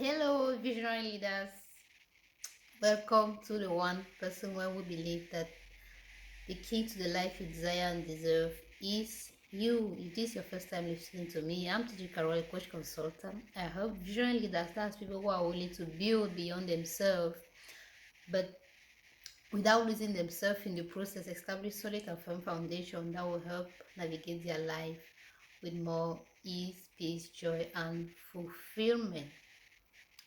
Hello, visionary leaders. Welcome to the one person where we believe that the key to the life you desire and deserve is you. If this is your first time listening to me, I'm TJ Carole Coach Consultant. I help visionary leaders, that's people who are willing to build beyond themselves, but without losing themselves in the process, establish solid and firm foundation that will help navigate their life with more ease, peace, joy, and fulfillment.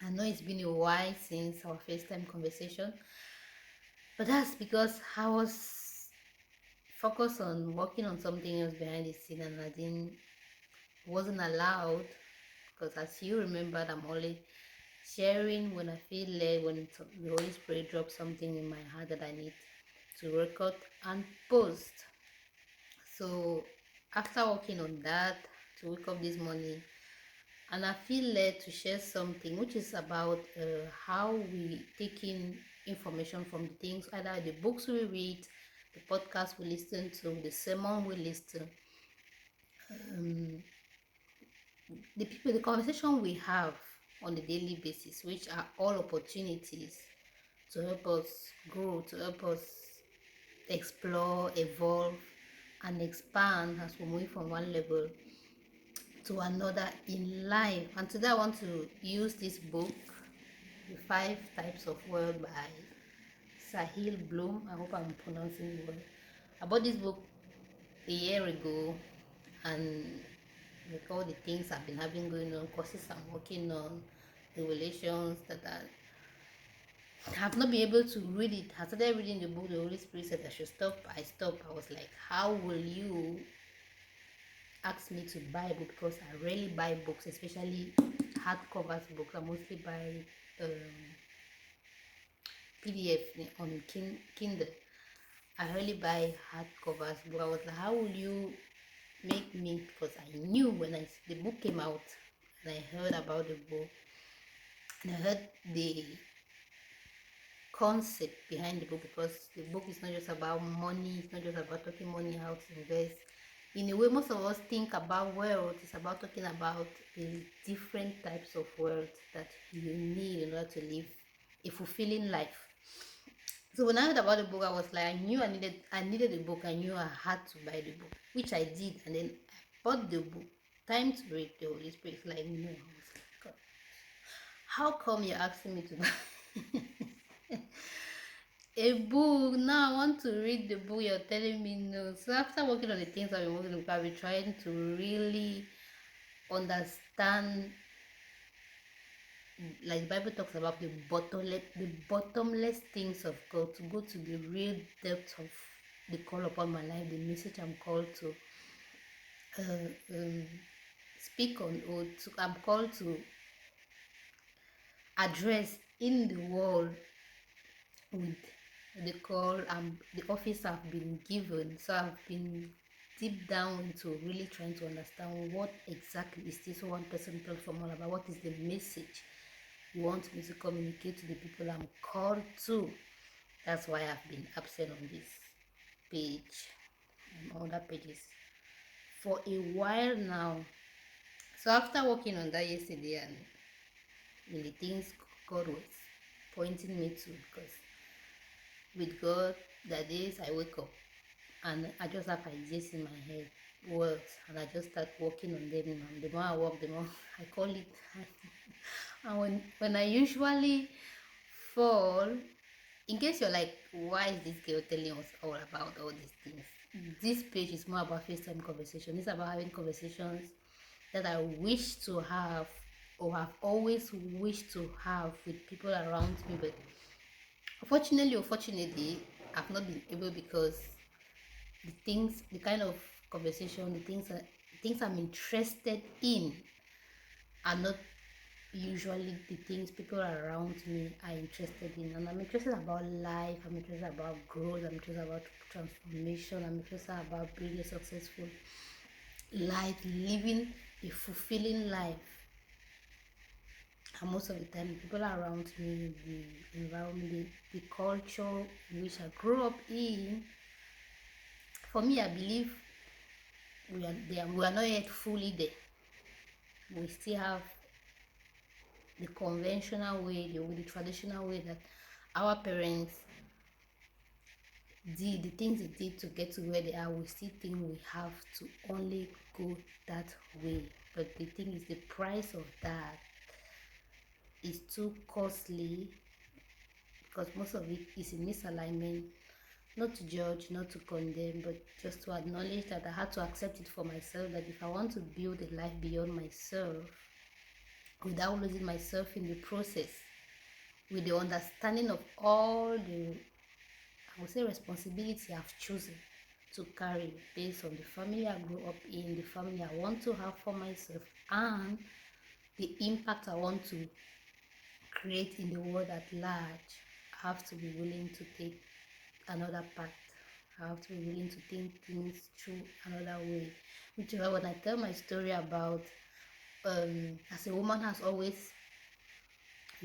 I know it's been a while since our first time conversation, but that's because I was focused on working on something else behind the scene and wasn't allowed, because as you remembered, I'm only sharing when I feel led, when the Holy Spirit drops something in my heart that I need to record and post. So after working on that to wake up this morning, and I feel led to share something which is about how we take in information from the things, either the books we read, the podcast we listen to, the sermon we listen, um, the conversation we have on a daily basis, which are all opportunities to help us grow, to help us explore, evolve, and expand as we move from one level to another in life. And today I want to use this book, The Five Types of World by Sahil Bloom. I hope I'm pronouncing it well. I bought this book a year ago, and with all the things I've been having going on, courses I'm working on, the relations that I have not been able to read it. I started reading the book, the Holy Spirit said I should stop. I stopped. I was like, how will you ask me to buy a book? Because I rarely buy books, especially hardcovers books. I mostly buy PDF on Kindle. I rarely buy hardcovers, but I was like, how will you make me? Because I knew when the book came out and I heard about the book and I heard the concept behind the book, because the book is not just about money, it's not just about talking money, how to invest. In a way, most of us think about wealth, it's about talking about the different types of wealth that you need in order to live a fulfilling life. So when I heard about the book, I was like, I needed the book. I knew I had to buy the book, which I did, and then I bought the book. Time to read the Holy Spirit. It's like, no. I was like, God, how come you're asking me to buy a book? Now I want to read the book. You're telling me no. So after working on the things I've been working on, I've been trying to really understand, like the Bible talks about the bottomless things of God, to go to the real depth of the call upon my life, the message I'm called to uh, speak on, or I'm called to address in the world with the call the office I've been given. So I've been deep down into really trying to understand what exactly is this one person platform all about. What is the message you want me to communicate to the people I'm called to? That's why I've been absent on this page and other pages for a while now. So after working on that yesterday and in the things God was pointing me to, because with God, that days I wake up and I just have ideas in my head, words, and I just start working on them. And the more I work, the more I call it. And when I usually fall, in case you're like, why is this girl telling us all about all these things? This page is more about FaceTime conversation. It's about having conversations that I wish to have, or have always wished to have, with people around me. But unfortunately or fortunately, I've not been able, because the kind of conversation, the things I'm interested in are not usually the things people around me are interested in. And I'm interested about life, I'm interested about growth, I'm interested about transformation, I'm interested about building a successful life, living a fulfilling life. And most of the time, people around me, the environment, the culture in which I grew up in, for me, I believe we are not yet fully there. We still have the conventional way, the traditional way that our parents did, the things they did to get to where they are, we still think we have to only go that way. But the thing is, the price of that is too costly, because most of it is in misalignment. Not to judge, not to condemn, but just to acknowledge that I had to accept it for myself, that if I want to build a life beyond myself without losing myself in the process, with the understanding of all the, I would say, responsibility I've chosen to carry based on the family I grew up in, the family I want to have for myself, and the impact I want to create in the world at large, I have to be willing to take another path. I have to be willing to think things through another way. Which is why when I tell my story about as a woman has always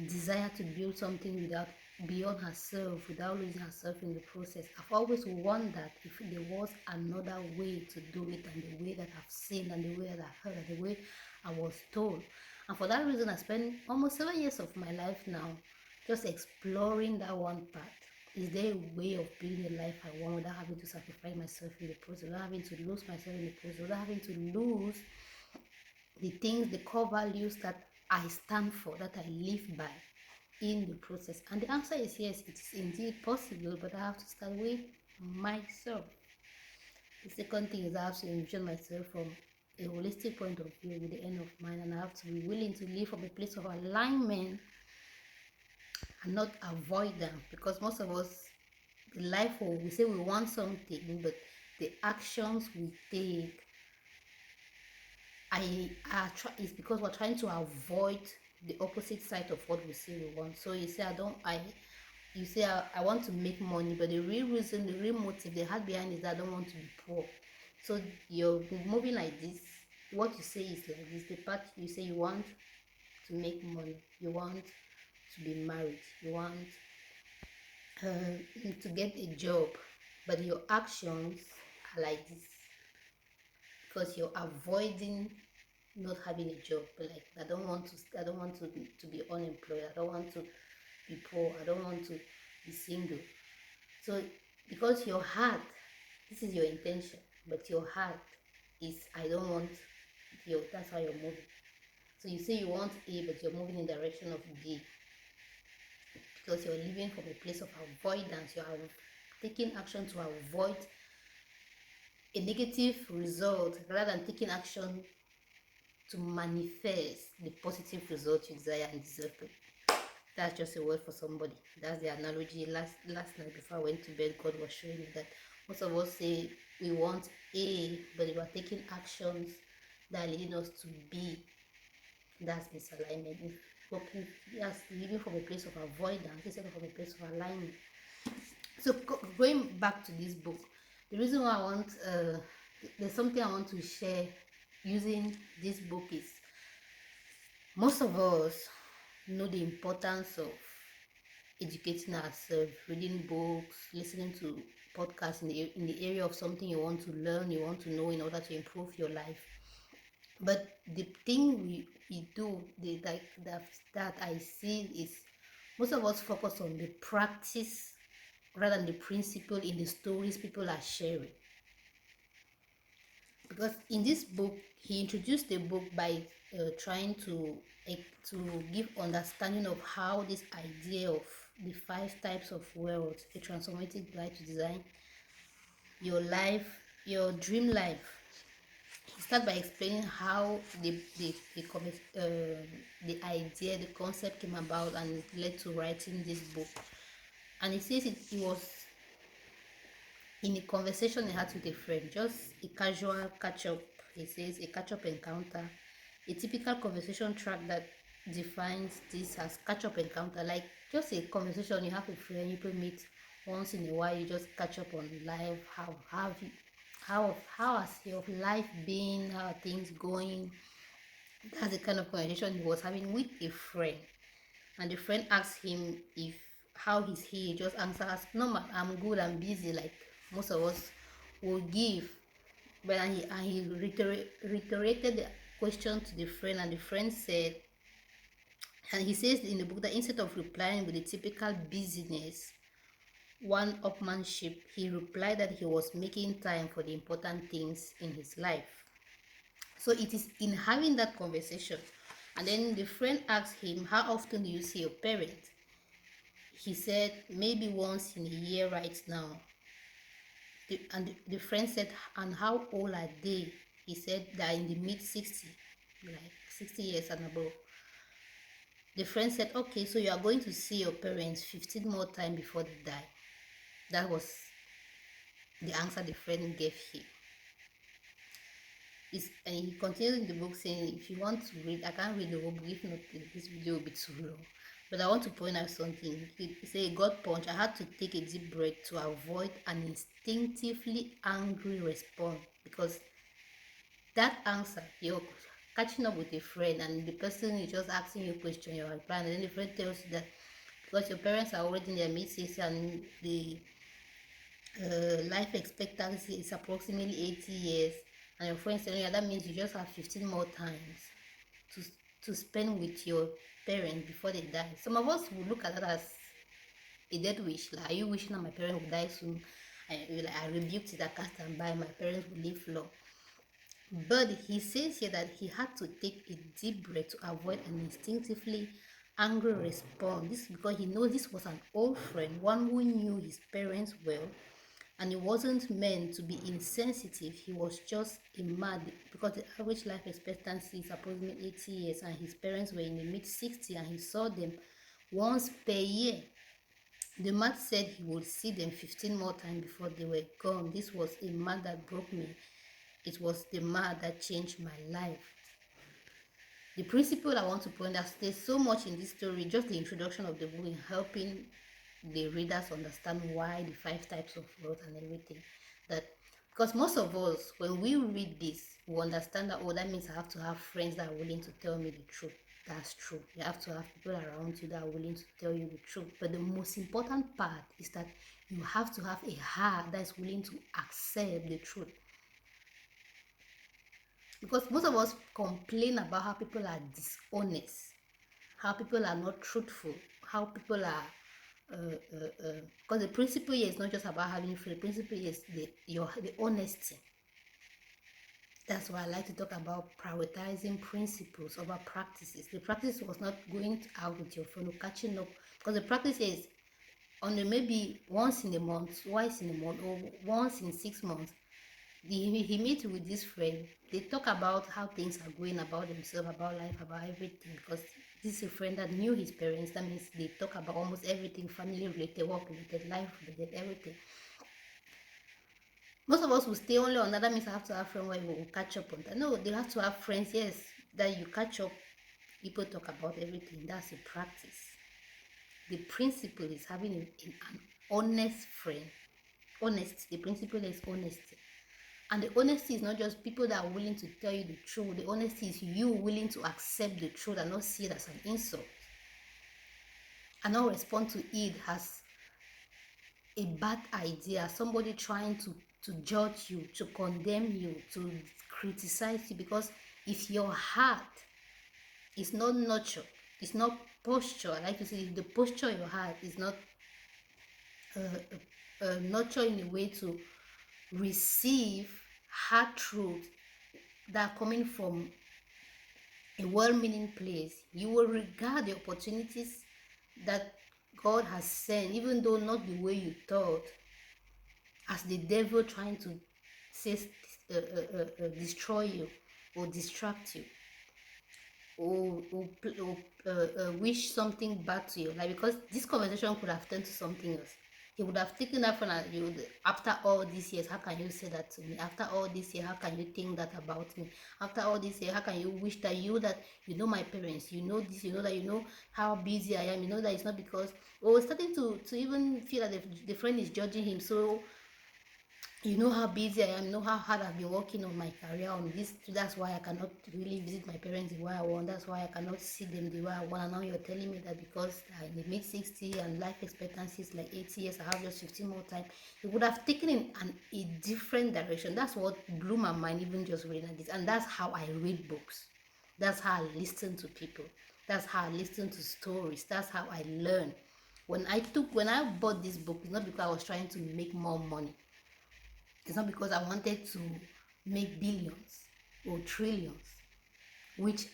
desire to build something without beyond herself, without losing herself in the process. I've always wondered if there was another way to do it than the way that I've seen, and the way that I've heard, and the way I was told. And for that reason, I spent almost 7 years of my life now just exploring that one path. Is there a way of building a life I want without having to sacrifice myself in the process, without having to lose myself in the process, without having to lose the things, the core values that I stand for, that I live by in the process? And the answer is yes, it is indeed possible, but I have to start with myself. The second thing is I have to envision myself from a holistic point of view with the end of mind, and I have to be willing to live from a place of alignment and not avoidance, because most of us, the life, we say we want something, but the actions we take is because we're trying to avoid the opposite side of what we say we want. So you say I want to make money, but the real reason, the real motive, the heart behind is that I don't want to be poor. So you're moving like this. What you say is like this. The part you say you want to make money, you want to be married, you want to get a job, but your actions are like this because you're avoiding not having a job. Like, I don't want to be unemployed, I don't want to be poor, I don't want to be single. So because your heart, this is your intention, but your heart is I don't want your, that's how you're moving. So you say you want A, but you're moving in the direction of B, because you're living from a place of avoidance. You are taking action to avoid a negative result rather than taking action to manifest the positive result you desire and deserve. That's just a word for somebody. That's the analogy. Last night before I went to bed, God was showing me that most of us say we want A, but we are taking actions that are leading us to B. That's misalignment. That's living from a place of avoidance instead of from a place of alignment. So going back to this book, the reason why I want there's something I want to share using this book is most of us know the importance of educating ourselves, reading books, listening to podcasts in the area of something you want to learn, you want to know in order to improve your life. But the thing we do, that I see is most of us focus on the practice rather than the principle in the stories people are sharing. Because in this book, he introduced the book by trying to give understanding of how this idea of the 5 types of wealth, a transformative life to design your life, your dream life. He started by explaining how the idea, the concept came about and led to writing this book. And he says it was in a conversation he had with a friend, just a casual catch-up. He says a catch-up encounter, a typical conversation track that defines this as catch-up encounter, like just a conversation you have with a friend, you meet once in a while, you just catch up on life, how has your life been, how are things going. That's the kind of conversation he was having with a friend. And the friend asked him if how is he just answers, no man, I'm good, I'm busy, like most of us will give. But he reiterated the question to the friend, and the friend said And he says in the book that instead of replying with the typical busyness, one-upmanship, he replied that he was making time for the important things in his life. So it is in having that conversation. And then the friend asked him, how often do you see your parents? He said, maybe once in a year right now. The friend said, and how old are they? He said they're in the mid 60, like 60 years and above. The friend said, okay, so you are going to see your parents 15 more times before they die. That was the answer the friend gave him. And he continued in the book saying, if you want to read, I can't read the whole book, if not, this video will be too long. But I want to point out something. He said, God punch. I had to take a deep breath to avoid an instinctively angry response, because that answer, you're catching up with a friend and the person is just asking you a question, you're replying, and then the friend tells you that because your parents are already in their mid-60s and the life expectancy is approximately 80 years, and your friend telling you that means you just have 15 more times to, to spend with your parents before they die. Some of us will look at that as a death wish. Like, are you wishing that my parents will die soon? I rebuked it, I can't stand by, my parents will live long. But he says here that he had to take a deep breath to avoid an instinctively angry response. This is because he knows this was an old friend, one who knew his parents well, and he wasn't meant to be insensitive. He was just a mad, because the average life expectancy is approximately 80 years, and his parents were in the mid 60s, and he saw them once per year. The man said he would see them 15 more times before they were gone. This was a man that broke me. It was the man that changed my life. The principle I want to point out, there's so much in this story, just the introduction of the book in helping the readers understand why the 5 types of love and everything. That because most of us, when we read this, we understand that, oh, that means I have to have friends that are willing to tell me the truth. That's true. You have to have people around you that are willing to tell you the truth. But the most important part is that you have to have a heart that is willing to accept the truth. Because most of us complain about how people are dishonest, how people are not truthful, how people are because the principle here is not just about having free. The principle is the honesty. That's why I like to talk about prioritizing principles over practices. The practice was not going out with your phone or catching up, because the practice is on the maybe once in a month, twice in a month, or once in 6 months. He meets with this friend. They talk about how things are going, about themselves, about life, about everything, because this is a friend that knew his parents. That means they talk about almost everything, family related, work related, life related, everything. Most of us will stay only on that. That means I have to have friends where we will catch up on that. No, they have to have friends, yes, that you catch up. People talk about everything. That's a practice. The principle is having an honest friend. Honesty. The principle is honesty. And the honesty is not just people that are willing to tell you the truth. The honesty is you willing to accept the truth and not see it as an insult, and not respond to it as a bad idea, somebody trying to judge you, to condemn you, to criticize you. Because if your heart is not nurture, it's not posture, I like to say, if the posture of your heart is not nurture in a way to receive hard truth that are coming from a well-meaning place, you will regard the opportunities that God has sent, even though not the way you thought, as the devil trying to say, destroy you or distract you, or wish something bad to you. Like, because this conversation could have turned to something else. He would have taken that from you. After all these years, how can you say that to me? After all this year, how can you think that about me? After all this year, how can you wish that you know my parents, you know this, you know that, you know how busy I am, you know that it's not because, or starting to even feel that the friend is judging him. So you know how busy I am, you know how hard I've been working on my career on this. That's why I cannot really visit my parents the way I want. That's why I cannot see them the way I want. And now you're telling me that because I'm in the mid 60 and life expectancy is like 80 years, I have just 15 more time. It would have taken in a different direction. That's what blew my mind, even just reading this. And that's how I read books. That's how I listen to people. That's how I listen to stories. That's how I learn. When I bought this book, it's not because I was trying to make more money. It's not because I wanted to make billions or trillions, which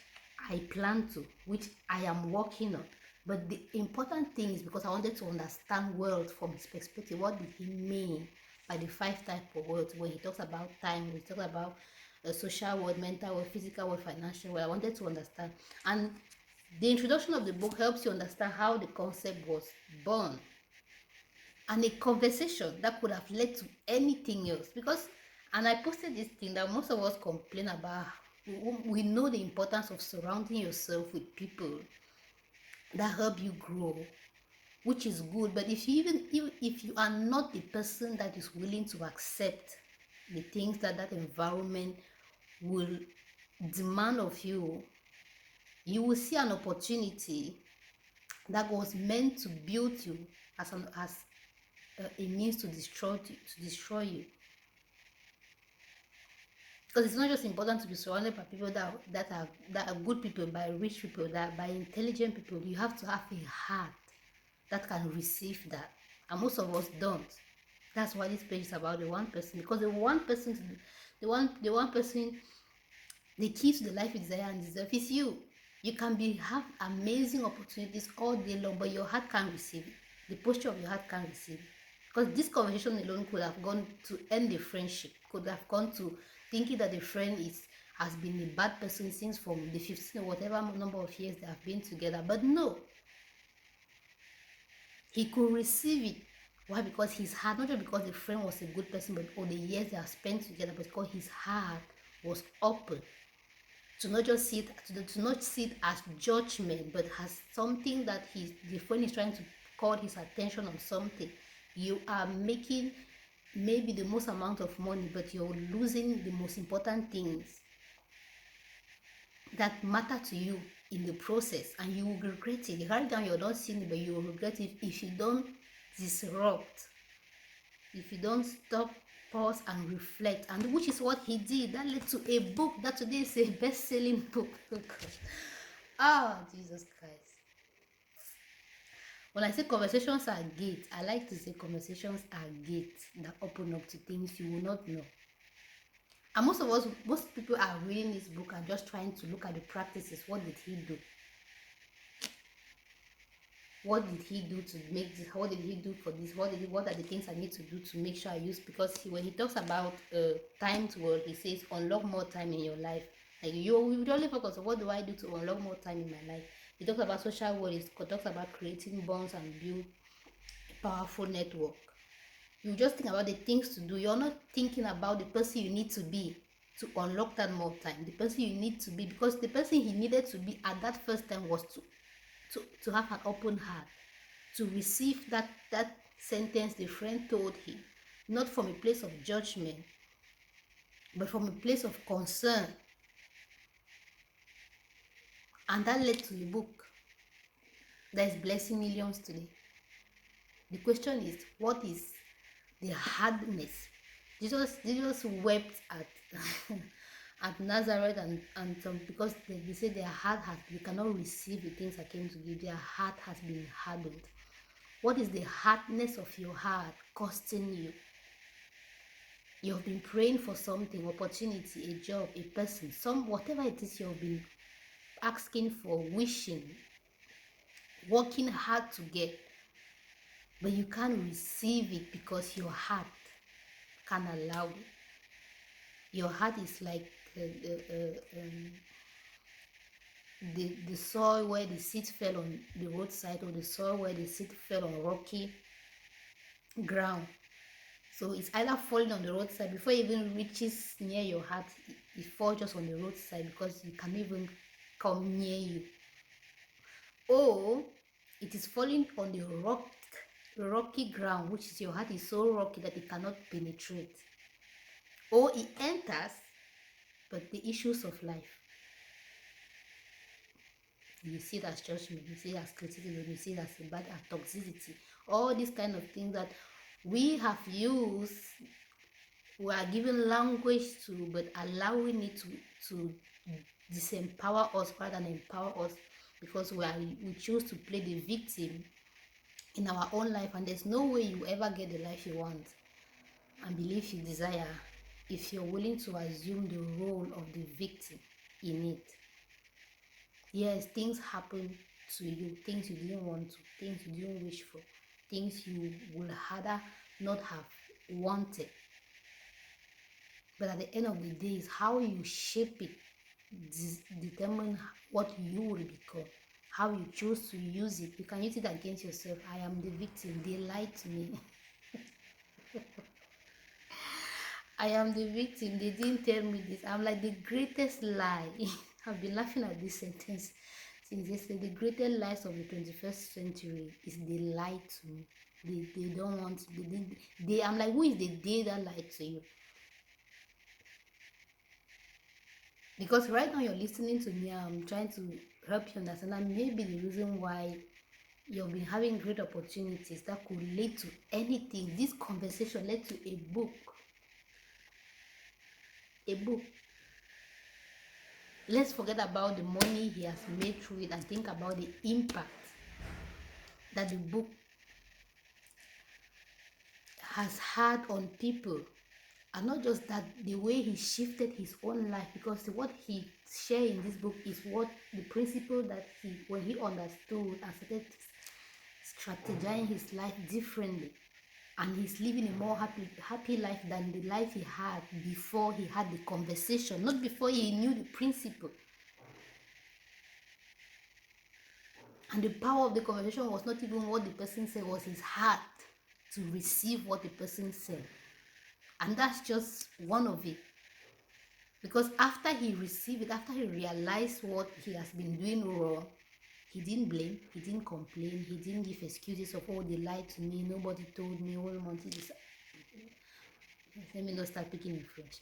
I plan to, which I am working on. But the important thing is because I wanted to understand wealth from his perspective. What did he mean by the 5 types of wealth? When he talks about time, when he talks about social world, mental world, physical world, financial world, I wanted to understand. And the introduction of the book helps you understand how the concept was born, and a conversation that could have led to anything else. Because, and I posted this thing that most of us complain about. We know the importance of surrounding yourself with people that help you grow, which is good. But if you are not the person that is willing to accept the things that that environment will demand of you, you will see an opportunity that was meant to build you as a means to destroy you. Because it's not just important to be surrounded by people that are good people, by rich people, that by intelligent people. You have to have a heart that can receive that, and most of us don't. That's why this page is about the one person, because the one person, the one person, the key to the life you desire and deserve is you. You can have amazing opportunities all day long, but your heart can't receive it. The posture of your heart can't receive it. Because this conversation alone could have gone to end the friendship, could have gone to thinking that the friend has been a bad person since from the 15 or whatever number of years they have been together. But no, he could receive it. Why? Because his heart, not just because the friend was a good person, but all the years they have spent together, but because his heart was open to not just see it, to not see it as judgment, but as something that the friend is trying to call his attention on something. You are making maybe the most amount of money, but you're losing the most important things that matter to you in the process, and you will regret it. Right now you're not seeing it, but you will regret it if you don't disrupt, if you don't stop, pause and reflect, and which is what he did. That led to a book that today is a best-selling book. Jesus Christ. When I say conversations are gates, I like to say conversations are gates that open up to things you will not know. And most people are reading this book and just trying to look at the practices. What did he do? What did he do to make this? What did he do for this? What are the things I need to do to make sure I use? Because when he talks about time to work, he says unlock more time in your life. Like you only focus on what do I do to unlock more time in my life. He talks about social work. He talks about creating bonds and build a powerful network. You just think about the things to do. You're not thinking about the person you need to be to unlock that more time. The person you need to be, because the person he needed to be at that first time was to have an open heart, to receive that sentence the friend told him, not from a place of judgment, but from a place of concern. And that led to a book that is blessing millions today. The question is, what is the hardness? Jesus wept at at Nazareth, and some, because they say their heart they cannot receive the things I came to give. Their heart has been hardened. What is the hardness of your heart costing you? You have been praying for something, opportunity, a job, a person, whatever it is you have been asking for, wishing, working hard to get, but you can't receive it because your heart can't allow it. Your heart is like the soil where the seed fell on the roadside, or the soil where the seed fell on rocky ground. So it's either falling on the roadside before it even reaches near your heart. It falls just on the roadside because you can't even come near you. Or it is falling on the rocky ground, which is your heart is so rocky that it cannot penetrate. Or it enters, but the issues of life, you see it as judgment, you see it as criticism, you see it as a bad toxicity. All these kind of things that we have used, we are giving language to, but allowing it to disempower us rather than empower us. because we choose to play the victim in our own life, and there's no way you ever get the life you want and believe you desire if you're willing to assume the role of the victim in it. Yes, things happen to you, things you didn't want to, things you didn't wish for, things you would rather not have wanted. But at the end of the day, is how you shape it determine what you will become, how you choose to use it. You can use it against yourself. I am the victim, they lied to me. I am the victim, they didn't tell me this. I'm like the greatest lie. I've been laughing at this sentence since yesterday. The greatest lies of the 21st century is they lied to me. They don't want, I'm like, who is the they that lied to you? Because right now you're listening to me, I'm trying to help you understand that maybe the reason why you've been having great opportunities that could lead to anything. This conversation led to a book. A book. Let's forget about the money he has made through it and think about the impact that the book has had on people. And not just that, the way he shifted his own life, because what he shared in this book is what the principle that when he understood and started strategizing his life differently, and he's living a more happy life than the life he had before he had the conversation, not before he knew the principle. And the power of the conversation was not even what the person said, was his heart to receive what the person said. And that's just one of it. Because after he received it, after he realized what he has been doing wrong, he didn't blame, he didn't complain, he didn't give excuses of, oh, they lied to me, nobody told me, all months. Let me not start speaking in French.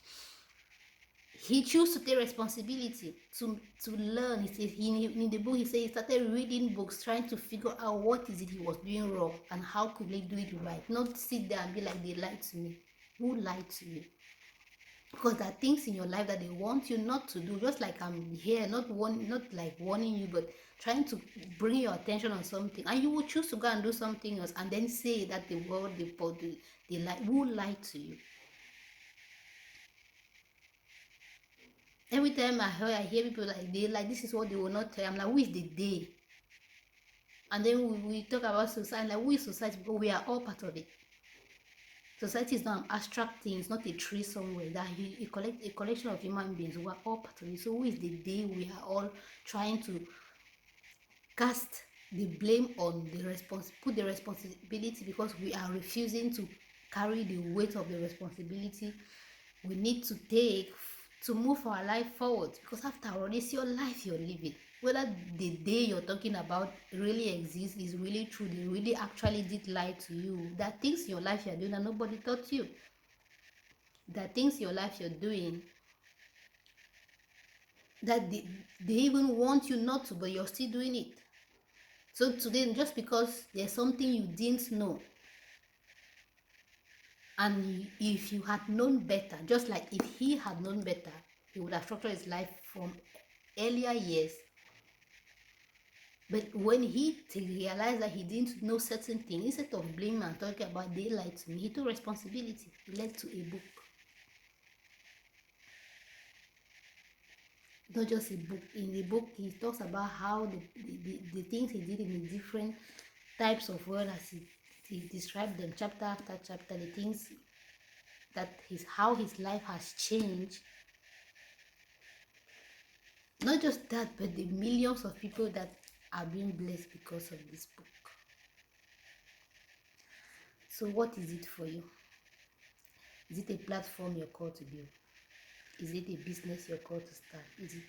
He chose to take responsibility, to learn. He says in the book, he said he started reading books, trying to figure out what is it he was doing wrong and how could they do it right. Not sit there and be like, they lied to me. Who lied to you? Because there are things in your life that they want you not to do. Just like I'm here, not like warning you, but trying to bring your attention on something, and you will choose to go and do something else, and then say that the world, they lie. Who lied to you? Every time I hear people like, they like, this is what they will not tell. I'm like, who is the they? And then we talk about society, like, who is society? Because we are all part of it. Society is not an abstract thing. It's not a tree somewhere. That a collection of human beings. We are all part of it. So who is the they? We are all trying to cast the blame on put the responsibility, because we are refusing to carry the weight of the responsibility we need to take to move our life forward. Because after all, it's your life you're living. Whether the day you're talking about really exists, is really true, they really actually did lie to you, there are things in your life you're doing that nobody taught you. There are things in your life you're doing that they even want you not to, but you're still doing it. So today, just because there's something you didn't know, and if you had known better, just like if he had known better, he would have structured his life from earlier years. But when he realized that he didn't know certain things, instead of blaming and talking about they lied to me, he took responsibility. It led to a book. Not just a book. In the book, he talks about how the things he did in the different types of world, as he described them chapter after chapter, the things that how his life has changed. Not just that, but the millions of people that are being blessed because of this book. So what is it for you? Is it a platform you're called to build? Is it a business you're called to start? Is it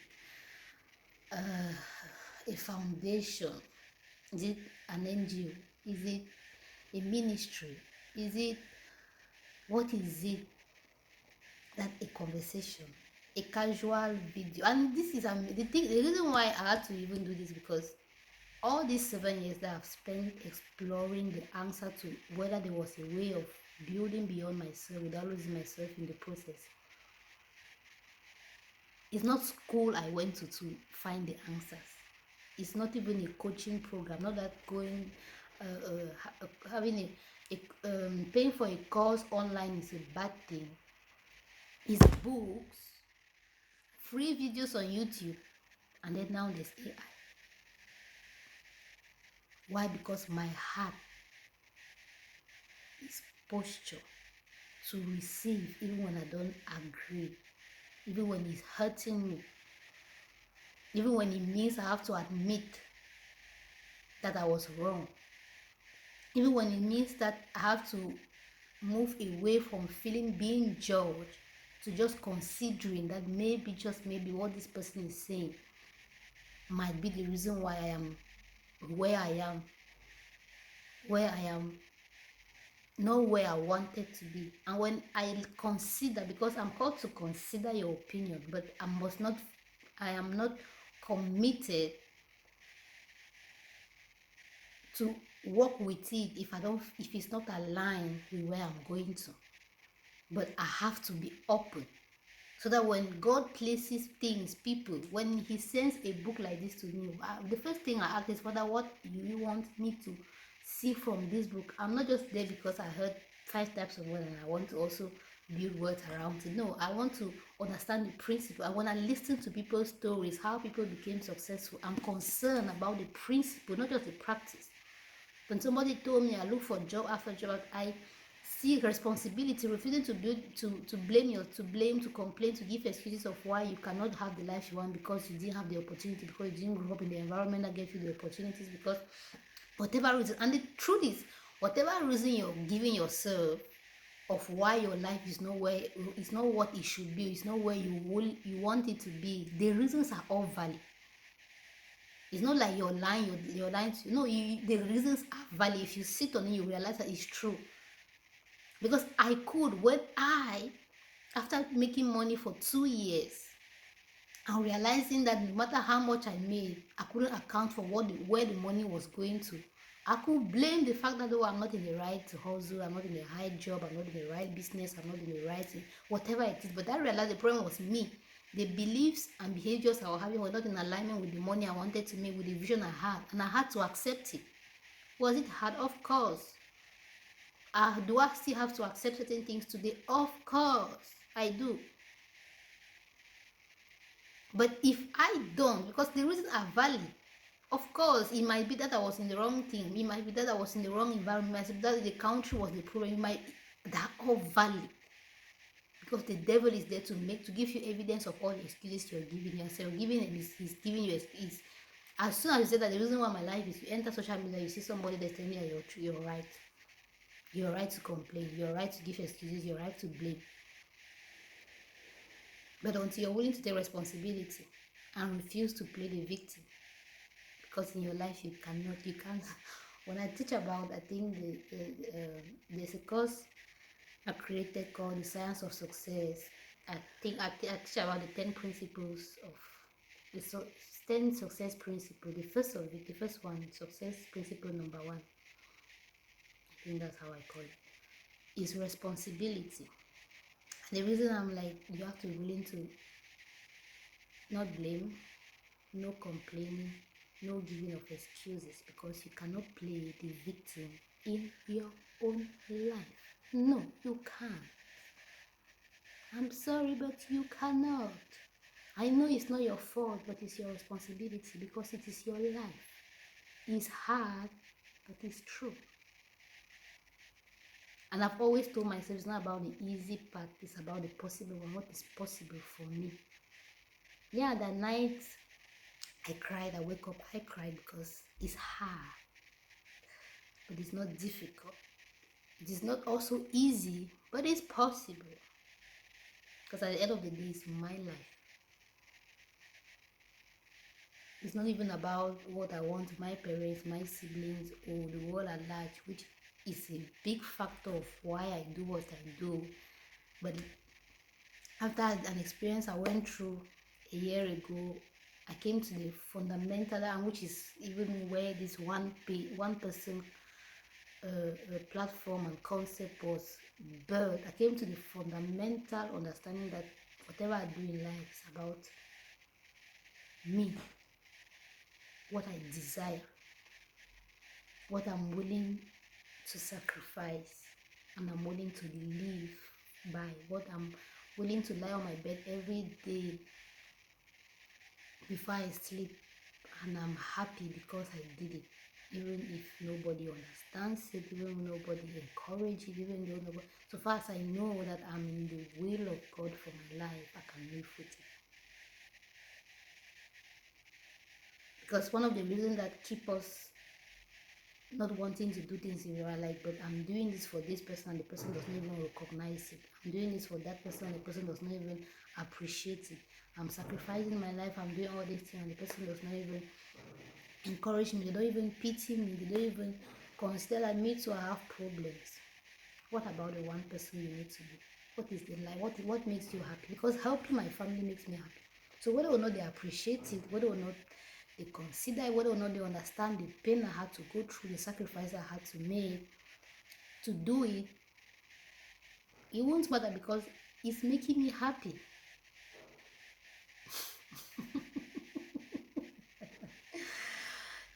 a foundation? Is it an NGO? Is it a ministry? Is it, what is it? That a conversation, a casual video? And this is the reason why I had to even do this, because all these 7 years that I've spent exploring the answer to whether there was a way of building beyond myself without losing myself in the process. It's not school I went to find the answers. It's not even a coaching program. Not that going, having paying for a course online is a bad thing. It's books, free videos on YouTube, and then now there's AI. Why? Because my heart is posture to receive, even when I don't agree, even when it's hurting me, even when it means I have to admit that I was wrong, even when it means that I have to move away from feeling being judged to just considering that maybe, just maybe, what this person is saying might be the reason why I am where I am, not where I wanted to be. And when I consider, because I'm called to consider your opinion, but I am not committed to work with it if it's not aligned with where I'm going to. But I have to be open, so that when God places things, people, when he sends a book like this to me, the first thing I ask is, Father, what do you want me to see from this book? I'm not just there because I heard 5 types of words and I want to also build words around it. No, I want to understand the principle. I want to listen to people's stories, how people became successful. I'm concerned about the principle, not just the practice. When somebody told me I look for job after job, I see responsibility, refusing to blame, to complain, to give excuses of why you cannot have the life you want because you didn't have the opportunity, because you didn't grow up in the environment that gave you the opportunities, because whatever reason. And the truth is, whatever reason you're giving yourself of why your life is not what it should be, it's not where you want it to be, the reasons are all valid. It's not like you're lying to, no, the reasons are valid. If you sit on it, you realize that it's true. Because I could, after making money for 2 years and realizing that no matter how much I made, I couldn't account for where the money was going to. I could blame the fact that, oh, I'm not in the right hustle, I'm not in the high job, I'm not in the right business, I'm not in the right whatever it is. But I realized the problem was me. The beliefs and behaviors I was having were not in alignment with the money I wanted to make, with the vision I had, and I had to accept it. Was it hard? Of course. Do I still have to accept certain things today? Of course, I do. But if I don't, because the reasons are valid, of course, it might be that I was in the wrong thing. It might be that I was in the wrong environment. It might be that the country was the problem. They're all valid. Because the devil is there to give you evidence of all the excuses you're giving yourself. He's giving you excuses. As soon as you say that the reason why my life is, you enter social media, you see somebody that's telling you that you're right. You're right to complain. You're right to give excuses. You're right to blame. But until you're willing to take responsibility and refuse to play the victim, because in your life you can't. When I teach about, I think there's a course I created called The Science of Success. I think I teach about the 10 principles of the 10 success principles. The first one, success principle number 1. I think that's how I call it. Is responsibility. The reason I'm like, you have to be willing to not blame, no complaining, no giving of excuses, because you cannot play the victim in your own life. No, you can't. I'm sorry, but you cannot. I know it's not your fault, but it's your responsibility, because it is your life. It's hard, but it's true. And I've always told myself, it's not about the easy part, it's about the possible one, what is possible for me. Yeah, that night I cried, I wake up, I cried because it's hard, but it's not difficult. It is not also easy, but it's possible. Because at the end of the day, it's my life. It's not even about what I want my parents, my siblings, or the world at large, which is a big factor of why I do what I do. But after an experience I went through a year ago, I came to the fundamental, and which is even where this one person platform and concept was birthed. I came to the fundamental understanding that whatever I do in life is about me. what I desire, what I'm willing to sacrifice, and I'm willing to live by, what I'm willing to lie on my bed every day before I sleep, and I'm happy because I did it, even if nobody understands it, even if nobody encourages it, even though nobody, so far as I know that I'm in the will of God for my life, I can live with it. Because one of the reasons that keep us not wanting to do things in real life, but I'm doing this for this person and the person does not even recognize it. I'm doing this for that person and the person does not even appreciate it. I'm sacrificing my life, I'm doing all these things and the person does not even encourage me, they don't even pity me, they don't even consider that me too I have problems. What about the one person you need to be? What is the life? What makes you happy? Because helping my family makes me happy. So whether or not they appreciate it, whether or not they consider it, whether or not they understand the pain I had to go through, the sacrifice I had to make to do it, it won't matter because it's making me happy.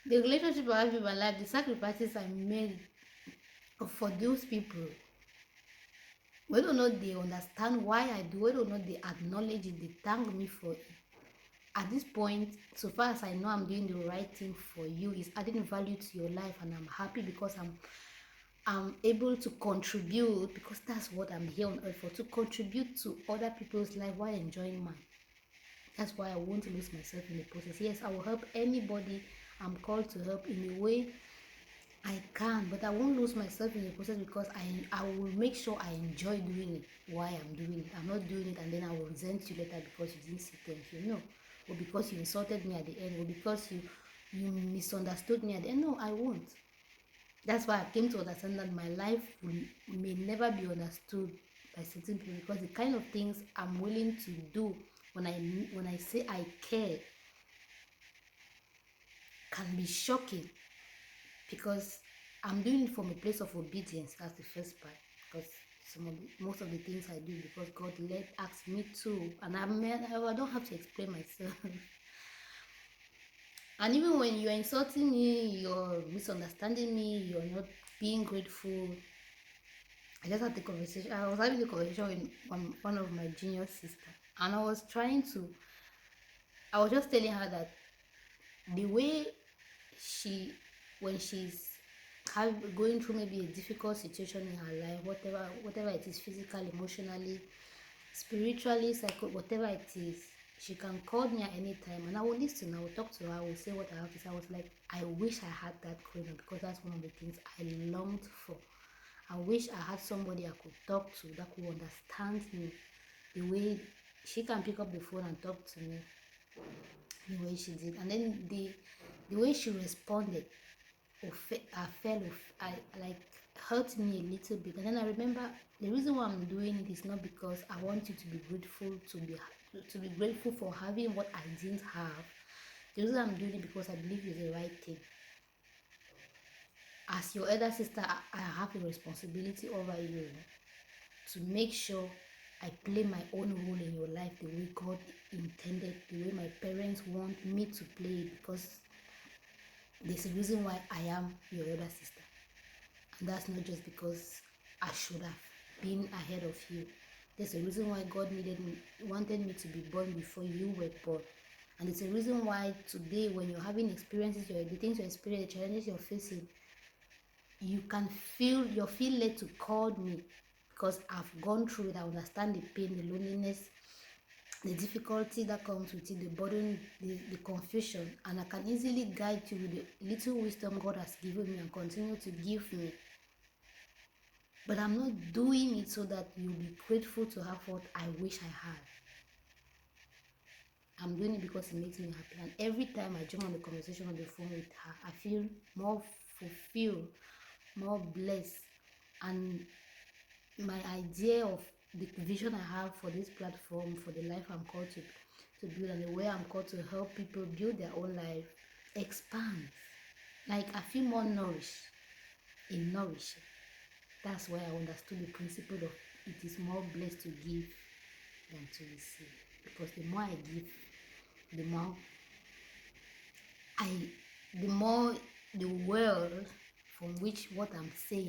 The relationship I have in my life, the sacrifices I made for those people, whether or not they understand why I do, whether or not they acknowledge it, they thank me for it. At this point, so far as I know I'm doing the right thing for you, is adding value to your life, and I'm happy because I'm able to contribute, because that's what I'm here on earth for, to contribute to other people's life while enjoying mine. That's why I won't lose myself in the process. Yes, I will help anybody I'm called to help in a way I can, but I won't lose myself in the process because I will make sure I enjoy doing it while I'm doing it. I'm not doing it and then I will resent you later because you didn't say thank you. No. Or because you insulted me at the end, or because you misunderstood me at the end. No, I won't. That's why I came to understand that my life may never be understood by certain people, because the kind of things I'm willing to do when I say I care can be shocking, because I'm doing it from a place of obedience. That's the first part. Because most of the things I do because God asked me to, and I don't have to explain myself. And even when you're insulting me, you're misunderstanding me, you're not being grateful. I just had the conversation. I was having a conversation with one of my junior sisters, and I was just telling her that the way she, when she's going through maybe a difficult situation in her life, whatever it is, physically, emotionally, spiritually, whatever it is, she can call me at any time and I will listen. I will talk to her, I will say what I have to say. I was like, I wish I had that growing up, because that's one of the things I longed for. I wish I had somebody I could talk to that could understand me the way she can pick up the phone and talk to me the way she did. And then the way she responded, I like hurt me a little bit. And then I remember the reason why I'm doing it is not because I want you to be grateful, to be grateful for having what I didn't have. The reason I'm doing it because I believe it's the right thing. As your elder sister, I have a responsibility over you to make sure I play my own role in your life the way God intended, the way my parents want me to play it, because there's a reason why I am your elder sister. And that's not just because I should have been ahead of you. There's a reason why God wanted me to be born before you were born. And it's a reason why today, when you're having experiences, the things you experience, the challenges you're facing, you feel led to call me, because I've gone through it. I understand the pain, the loneliness, the difficulty that comes with it, the burden, the confusion, and I can easily guide you with the little wisdom God has given me and continue to give me. But I'm not doing it so that you'll be grateful to have what I wish I had. I'm doing it because it makes me happy. And every time I jump on the conversation on the phone with her, I feel more fulfilled, more blessed. And my idea of the vision I have for this platform, for the life I'm called to build, and the way I'm called to help people build their own life, expands. Like, I feel more nourished in nourishing. That's why I understood the principle of it is more blessed to give than to receive. Because the more I give, the more I the more the world from which what I'm saying